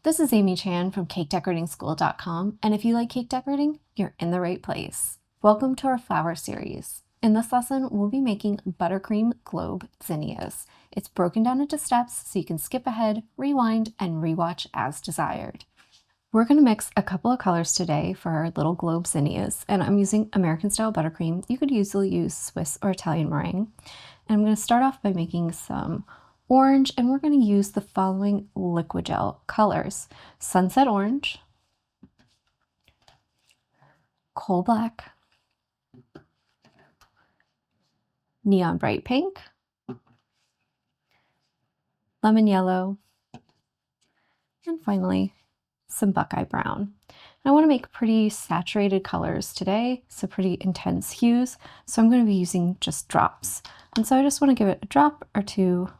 This is Amy Chan from CakeDecoratingSchool.com, and if you like cake decorating, you're in the right place. Welcome to our flower series. In this lesson, we'll be making buttercream globe zinnias. It's broken down into steps so you can skip ahead, rewind, and rewatch as desired. We're going to mix a couple of colors today for our little globe zinnias, and I'm using American style buttercream. You could easily use Swiss or Italian meringue. And I'm going to start off by making some orange, and we're going to use the following liquid gel colors: Sunset Orange, Coal Black, Neon Bright Pink, Lemon Yellow, and finally some Buckeye Brown. I want to make pretty saturated colors today, so pretty intense hues, so I'm going to be using just drops. And so I just want to give it a drop or two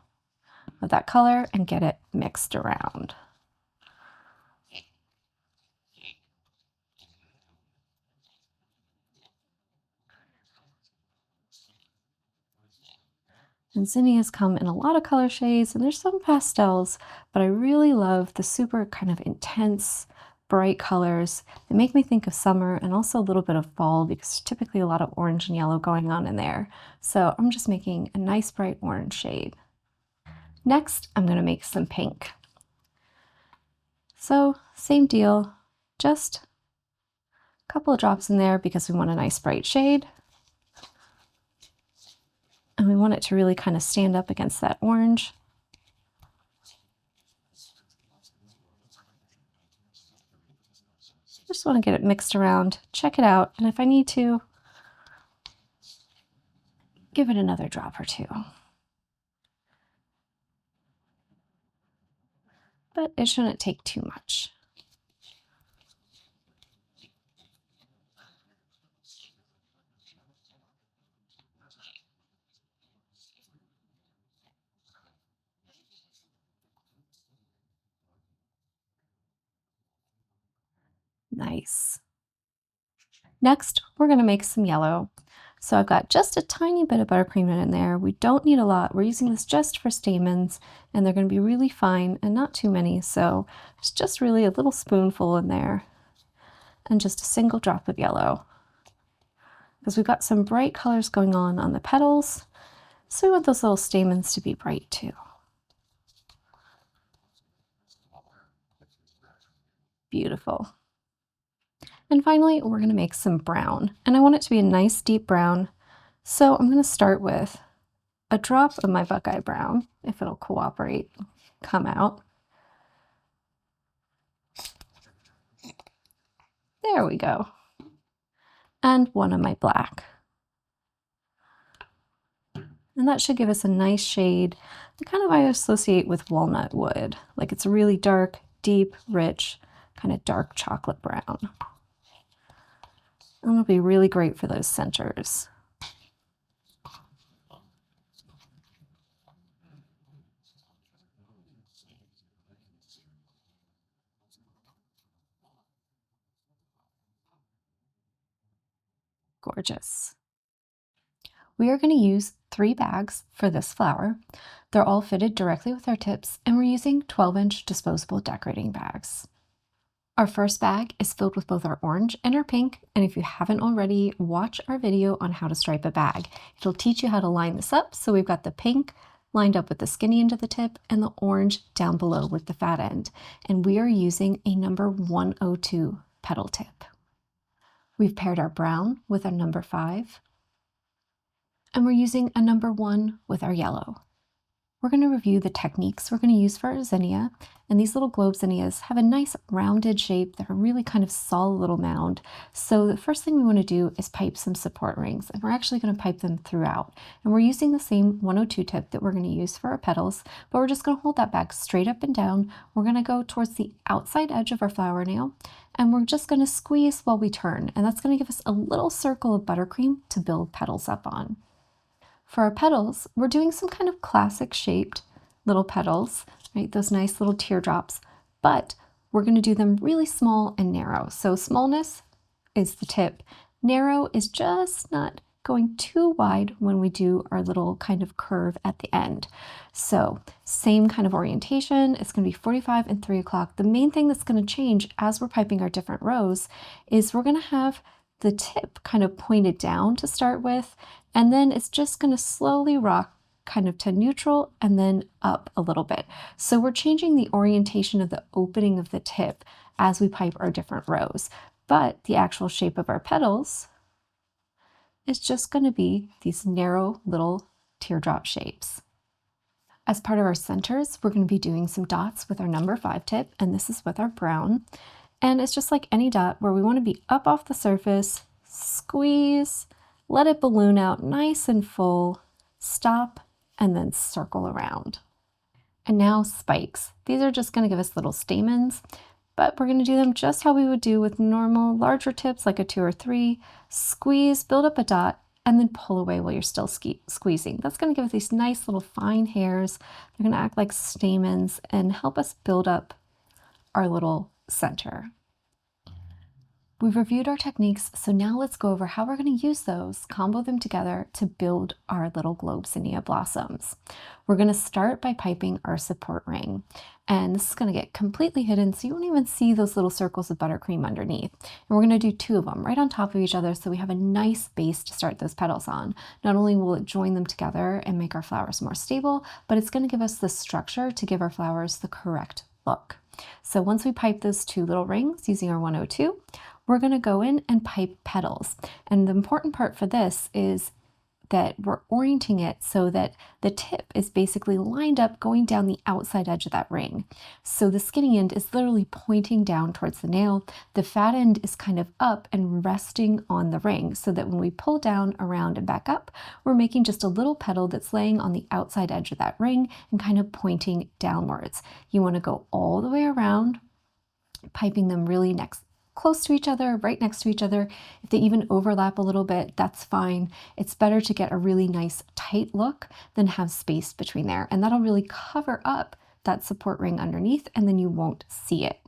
of that color and get it mixed around. And zinnias come in a lot of color shades, and there's some pastels, but I really love the super kind of intense, bright colors. They make me think of summer and also a little bit of fall because there's typically a lot of orange and yellow going on in there. So I'm just making a nice bright orange shade. Next, I'm going to make some pink. So same deal, just a couple of drops in there because we want a nice bright shade. And we want it to really kind of stand up against that orange. Just want to get it mixed around, check it out, and if I need to, give it another drop or two. But it shouldn't take too much. Nice. Next, we're going to make some yellow. So I've got just a tiny bit of buttercream in there. We don't need a lot. We're using this just for stamens, and they're going to be really fine and not too many. So it's just really a little spoonful in there and just a single drop of yellow, because we've got some bright colors going on the petals. So we want those little stamens to be bright too. Beautiful. And finally, we're going to make some brown, and I want it to be a nice deep brown. So I'm going to start with a drop of my Buckeye Brown, if it'll cooperate, come out. There we go. And one of my black. And that should give us a nice shade that kind of I associate with walnut wood. Like it's really dark, deep, rich, kind of dark chocolate brown. And it'll be really great for those centers. Gorgeous. We are going to use 3 bags for this flower. They're all fitted directly with our tips, and we're using 12-inch disposable decorating bags. Our first bag is filled with both our orange and our pink, and if you haven't already, watch our video on how to stripe a bag. It'll teach you how to line this up, so we've got the pink lined up with the skinny end of the tip and the orange down below with the fat end. And we are using a number 102 petal tip. We've paired our brown with our number 5, and we're using a number 1 with our yellow. We're going to review the techniques we're going to use for our zinnia, and these little globe zinnias have a nice rounded shape. They're a really kind of solid little mound. So the first thing we want to do is pipe some support rings, and we're actually going to pipe them throughout. And we're using the same 102 tip that we're going to use for our petals, but we're just going to hold that bag straight up and down. We're going to go towards the outside edge of our flower nail, and we're just going to squeeze while we turn, and that's going to give us a little circle of buttercream to build petals up on. For our petals, we're doing some kind of classic shaped little petals, right? Those nice little teardrops, but we're going to do them really small and narrow. So smallness is the tip. Narrow is just not going too wide when we do our little kind of curve at the end. So same kind of orientation. It's going to be 45 and 3 o'clock. The main thing that's going to change as we're piping our different rows is we're going to have the tip kind of pointed down to start with, and then it's just going to slowly rock kind of to neutral and then up a little bit. So we're changing the orientation of the opening of the tip as we pipe our different rows, but the actual shape of our petals is just going to be these narrow little teardrop shapes. As part of our centers, we're going to be doing some dots with our number 5 tip, and this is with our brown. And it's just like any dot where we want to be up off the surface, squeeze, let it balloon out nice and full, stop, and then circle around. And now spikes. These are just going to give us little stamens, but we're going to do them just how we would do with normal larger tips like a 2 or 3. Squeeze, build up a dot, and then pull away while you're still squeezing. That's going to give us these nice little fine hairs. They're going to act like stamens and help us build up our little center. We've reviewed our techniques, so now let's go over how we're going to use those, combo them together to build our little globe zinnia blossoms. We're going to start by piping our support ring, and this is going to get completely hidden so you won't even see those little circles of buttercream underneath. And we're going to do 2 of them right on top of each other so we have a nice base to start those petals on. Not only will it join them together and make our flowers more stable, but it's going to give us the structure to give our flowers the correct look. So once we pipe those 2 little rings using our 102, we're going to go in and pipe petals. And the important part for this is that we're orienting it so that the tip is basically lined up going down the outside edge of that ring. So the skinny end is literally pointing down towards the nail. The fat end is kind of up and resting on the ring so that when we pull down, around, and back up, we're making just a little petal that's laying on the outside edge of that ring and kind of pointing downwards. You want to go all the way around, piping them really close to each other, right next to each other. If they even overlap a little bit, that's fine. It's better to get a really nice tight look than have space between there. And that'll really cover up that support ring underneath, and then you won't see it.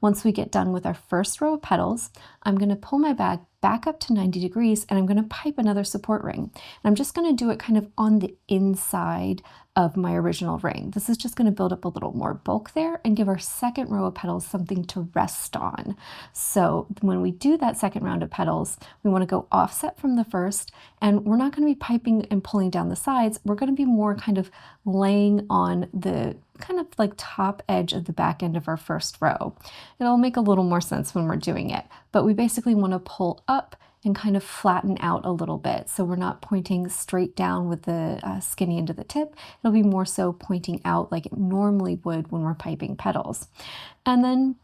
Once we get done with our first row of petals, I'm going to pull my bag back up to 90 degrees and I'm going to pipe another support ring. And I'm just going to do it kind of on the inside of my original ring. This is just going to build up a little more bulk there and give our second row of petals something to rest on. So when we do that second round of petals, we want to go offset from the first, and we're not going to be piping and pulling down the sides. We're going to be more kind of laying on the kind of like top edge of the back end of our first row. It'll make a little more sense when we're doing it, but we basically want to pull up and kind of flatten out a little bit. So we're not pointing straight down with the skinny end of the tip. It'll be more so pointing out like it normally would when we're piping petals. And then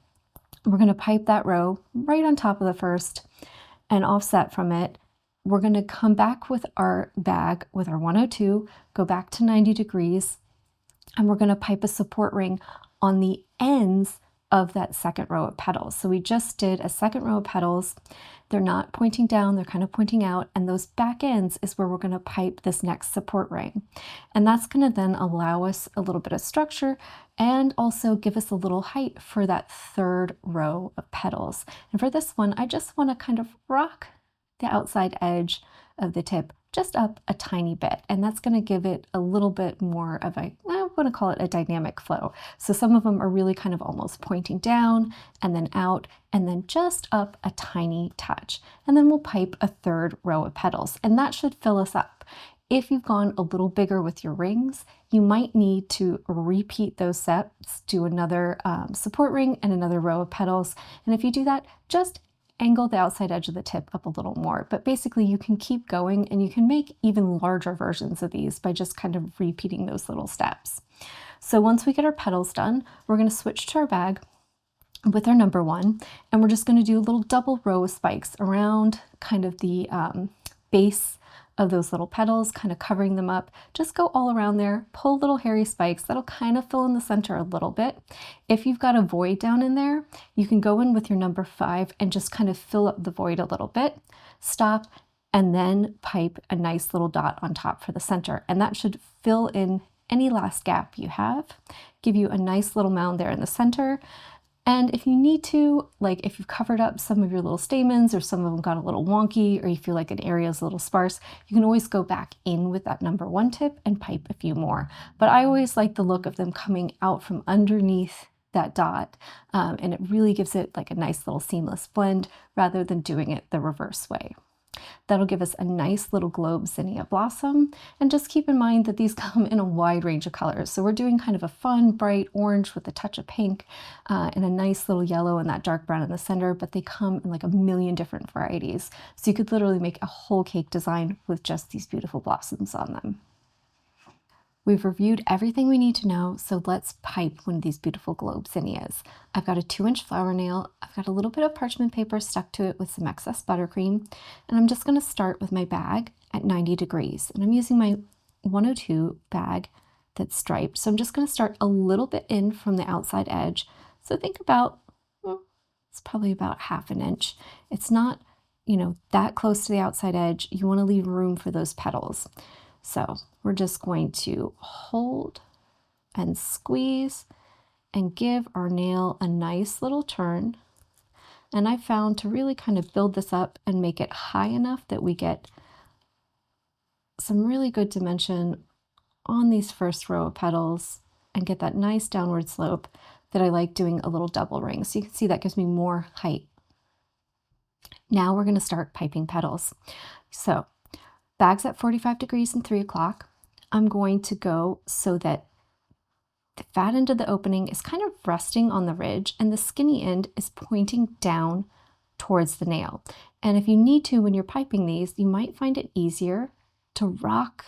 we're going to pipe that row right on top of the first and offset from it. We're going to come back with our bag with our 102, go back to 90 degrees, and we're going to pipe a support ring on the ends of that second row of petals. So we just did a second row of petals. They're not pointing down, they're kind of pointing out, and those back ends is where we're going to pipe this next support ring. And that's going to then allow us a little bit of structure and also give us a little height for that third row of petals. And for this one, I just want to kind of rock the outside edge of the tip just up a tiny bit, and that's going to give it a little bit more of a, I want to call it a dynamic flow. So some of them are really kind of almost pointing down and then out and then just up a tiny touch. And then we'll pipe a third row of petals, and that should fill us up. If you've gone a little bigger with your rings, you might need to repeat those steps, do another support ring and another row of petals. And if you do that, just angle the outside edge of the tip up a little more. But basically you can keep going and you can make even larger versions of these by just kind of repeating those little steps. So once we get our petals done, we're going to switch to our bag with our number 1, and we're just going to do a little double row of spikes around kind of the base of those little petals, kind of covering them up. Just go all around there, pull little hairy spikes. That'll kind of fill in the center a little bit. If you've got a void down in there, you can go in with your number 5 and just kind of fill up the void a little bit, stop, and then pipe a nice little dot on top for the center. And that should fill in any last gap you have, give you a nice little mound there in the center. And if you need to, like if you've covered up some of your little stamens or some of them got a little wonky or you feel like an area is a little sparse, you can always go back in with that number 1 tip and pipe a few more. But I always like the look of them coming out from underneath that dot, and it really gives it like a nice little seamless blend rather than doing it the reverse way. That'll give us a nice little globe zinnia blossom. And just keep in mind that these come in a wide range of colors. So we're doing kind of a fun, bright orange with a touch of pink and a nice little yellow and that dark brown in the center, but they come in like a million different varieties. So you could literally make a whole cake design with just these beautiful blossoms on them. We've reviewed everything we need to know, so let's pipe one of these beautiful globe zinnias. I've got a 2-inch flower nail, I've got a little bit of parchment paper stuck to it with some excess buttercream, and I'm just going to start with my bag at 90 degrees. And I'm using my 102 bag that's striped, so I'm just going to start a little bit in from the outside edge. So think about, it's probably about 1/2 inch. It's not, that close to the outside edge. You want to leave room for those petals. So we're just going to hold and squeeze and give our nail a nice little turn. And I found to really kind of build this up and make it high enough that we get some really good dimension on these first row of petals and get that nice downward slope that I like doing a little double ring. So you can see that gives me more height. Now we're going to start piping petals. So bag's at 45 degrees and 3 o'clock. I'm going to go so that the fat end of the opening is kind of resting on the ridge and the skinny end is pointing down towards the nail. And if you need to, when you're piping these, you might find it easier to rock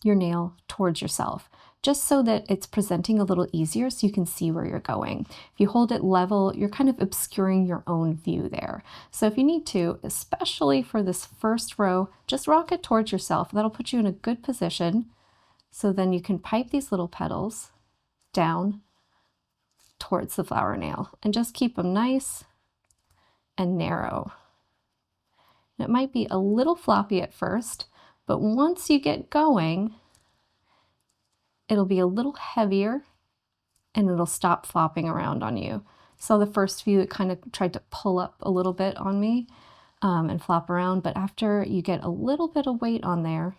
your nail towards yourself, just so that it's presenting a little easier so you can see where you're going. If you hold it level, you're kind of obscuring your own view there. So if you need to, especially for this first row, just rock it towards yourself. That'll put you in a good position. So then you can pipe these little petals down towards the flower nail and just keep them nice and narrow. And it might be a little floppy at first, but once you get going, it'll be a little heavier and it'll stop flopping around on you. So the first few, it kind of tried to pull up a little bit on me and flop around, but after you get a little bit of weight on there,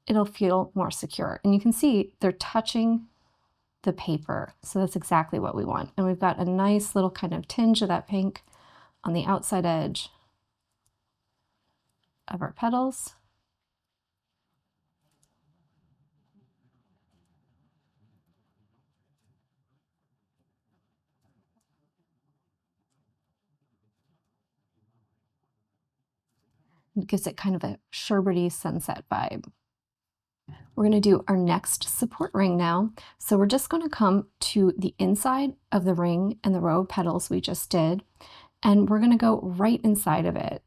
it'll feel more secure. And you can see they're touching the paper. So that's exactly what we want. And we've got a nice little kind of tinge of that pink on the outside edge of our petals. It gives it kind of a sherbety sunset vibe. We're going to do our next support ring now. So we're just going to come to the inside of the ring and the row of petals we just did, and we're going to go right inside of it.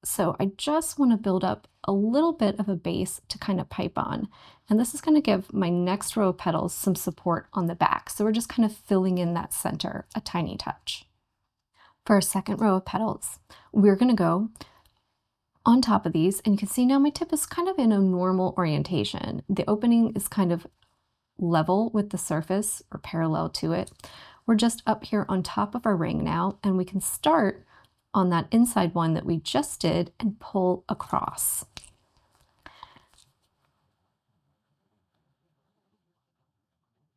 So I just want to build up a little bit of a base to kind of pipe on. And this is going to give my next row of petals some support on the back. So we're just kind of filling in that center a tiny touch. For our second row of petals, we're going to go on top of these, and you can see now my tip is kind of in a normal orientation. The opening is kind of level with the surface or parallel to it. We're just up here on top of our ring now, and we can start on that inside one that we just did and pull across.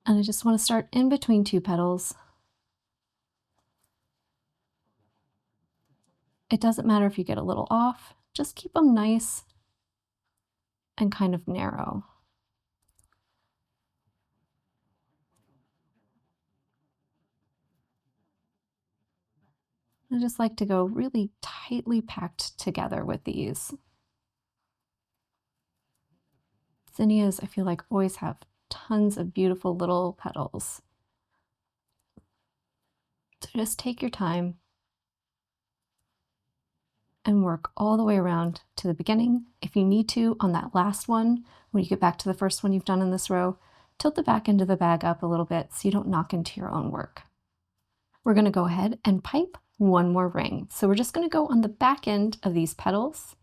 And I just want to start in between 2 petals. It doesn't matter if you get a little off, just keep them nice and kind of narrow. I just like to go really tightly packed together with these. Zinnias, I feel like, always have tons of beautiful little petals. So just take your time and work all the way around to the beginning. If you need to, on that last one, when you get back to the first one you've done in this row, tilt the back end of the bag up a little bit so you don't knock into your own work. We're going to go ahead and pipe one more ring. So we're just going to go on the back end of these petals.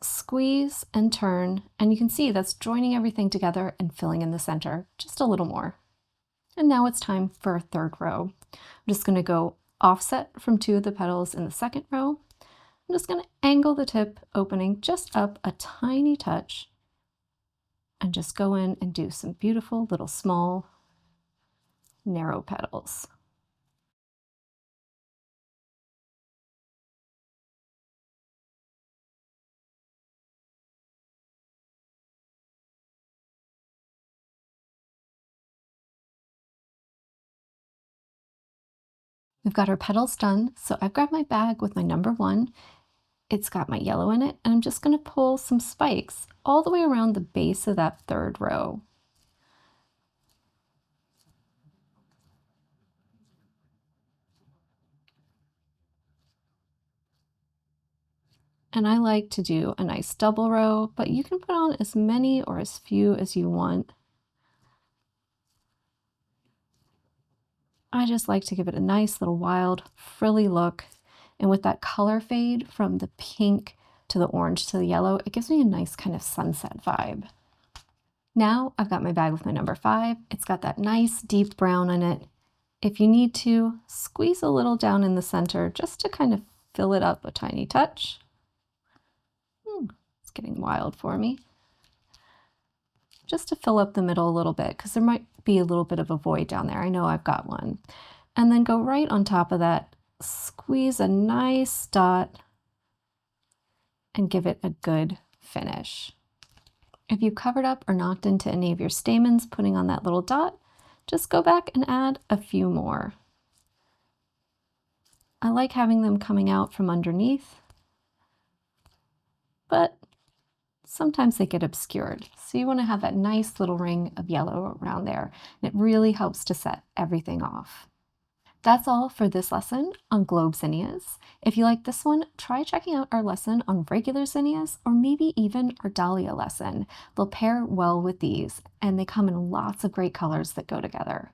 squeeze and turn, and you can see that's joining everything together and filling in the center just a little more. And now it's time for a third row. I'm just going to go offset from 2 of the petals in the second row. I'm just going to angle the tip opening just up a tiny touch and just go in and do some beautiful little small narrow petals. We've got our petals done, so I've grabbed my bag with my number 1. It's got my yellow in it, and I'm just going to pull some spikes all the way around the base of that third row. And I like to do a nice double row, but you can put on as many or as few as you want. I just like to give it a nice little wild, frilly look. And with that color fade from the pink to the orange to the yellow, it gives me a nice kind of sunset vibe. Now I've got my bag with my number 5. It's got that nice deep brown in it. If you need to, squeeze a little down in the center just to kind of fill it up a tiny touch. It's getting wild for me. Just to fill up the middle a little bit, because there might be a little bit of a void down there. I know I've got one. And then go right on top of that, squeeze a nice dot and give it a good finish. If you covered up or knocked into any of your stamens putting on that little dot, just go back and add a few more. I like having them coming out from underneath, but sometimes they get obscured. So you want to have that nice little ring of yellow around there. And it really helps to set everything off. That's all for this lesson on globe zinnias. If you like this one, try checking out our lesson on regular zinnias or maybe even our dahlia lesson. They'll pair well with these, and they come in lots of great colors that go together.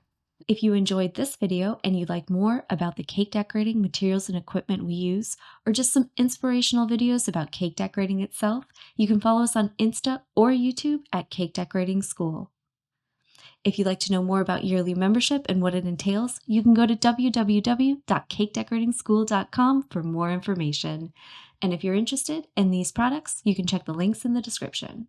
If you enjoyed this video and you'd like more about the cake decorating materials and equipment we use, or just some inspirational videos about cake decorating itself, you can follow us on Insta or YouTube at Cake Decorating School. If you'd like to know more about yearly membership and what it entails, you can go to www.cakedecoratingschool.com for more information. And if you're interested in these products, you can check the links in the description.